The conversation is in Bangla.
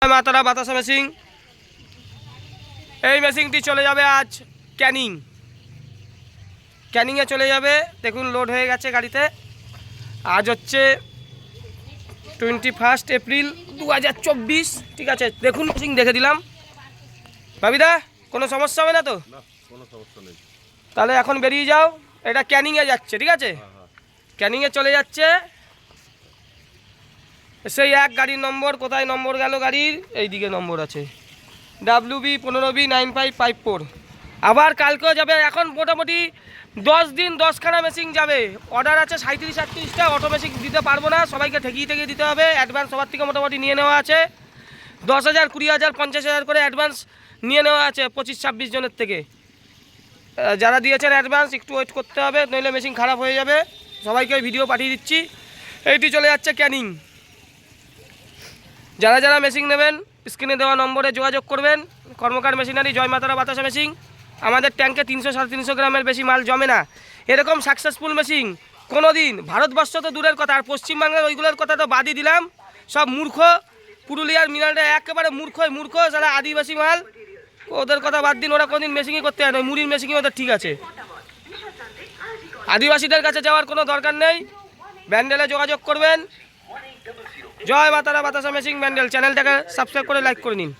মাতারা বাতাসা মেশিন। এই মেশিনটি চলে যাবে আজ ক্যানিংয়ে চলে যাবে। দেখুন লোড হয়ে গেছে গাড়িতে। আজ হচ্ছে 21 এপ্রিল 2024। ঠিক আছে, দেখুন মেশিন দেখে দিলাম। ভাবিদা কোনো সমস্যা হবে না তো? কোনো সমস্যা নেই। তাহলে এখন বেরিয়ে যাও। এটা ক্যানিংয়ে যাচ্ছে, ঠিক আছে? ক্যানিংয়ে চলে যাচ্ছে। সেই এক গাড়ির নম্বর, কোথায় নম্বর গেল গাড়ির? এই দিকে নম্বর আছে, WB 15B9554। আবার কালকেও যাবে। এখন মোটামুটি 10 দিন 10খানা মেশিন যাবে। অর্ডার আছে 37-38টা। অটো মেশিন দিতে পারবো না, সবাইকে ঠেকিয়ে দিতে হবে। অ্যাডভান্স সবার থেকে মোটামুটি নিয়ে নেওয়া আছে। 10,000, 20,000, 50,000 করে অ্যাডভান্স নিয়ে নেওয়া আছে 25-26 জনের থেকে। যারা দিয়েছেন অ্যাডভান্স একটু ওয়েট করতে হবে, নইলে মেশিন খারাপ হয়ে যাবে। সবাইকে ভিডিও পাঠিয়ে দিচ্ছি। এইটি চলে যাচ্ছে ক্যানিং। যারা যারা মেশিন নেবেন স্ক্রিনে দেওয়া নম্বরে যোগাযোগ করবেন। কর্মকার মেশিনারি, জয় মাতারা বাতাসা মেশিন। আমাদের ট্যাঙ্কে 300-350 গ্রামের বেশি মাল জমে না। এরকম সাকসেসফুল মেশিন কোনো দিন, ভারতবর্ষ তো দূরের কথা, আর পশ্চিমবাংলার ওইগুলোর কথা তো বাদই দিলাম। সব মূর্খ, পুরুলিয়ার মিনালটা একেবারে মূর্খ যারা আদিবাসী মাল, ওদের কথা বাদ দিন। ওরা কোনোদিন মেশিনই করতে হয় না, মুড়ির মেশিনই ওদের ঠিক আছে। আদিবাসীদের কাছে যাওয়ার কোনো দরকার নেই। ব্যান্ডেলে যোগাযোগ করবেন। জয় মাতারা বাতাসা মেশিন ব্যান্ডেল। চ্যানেলটাকে সাবস্ক্রাইব করে লাইক করে নিন।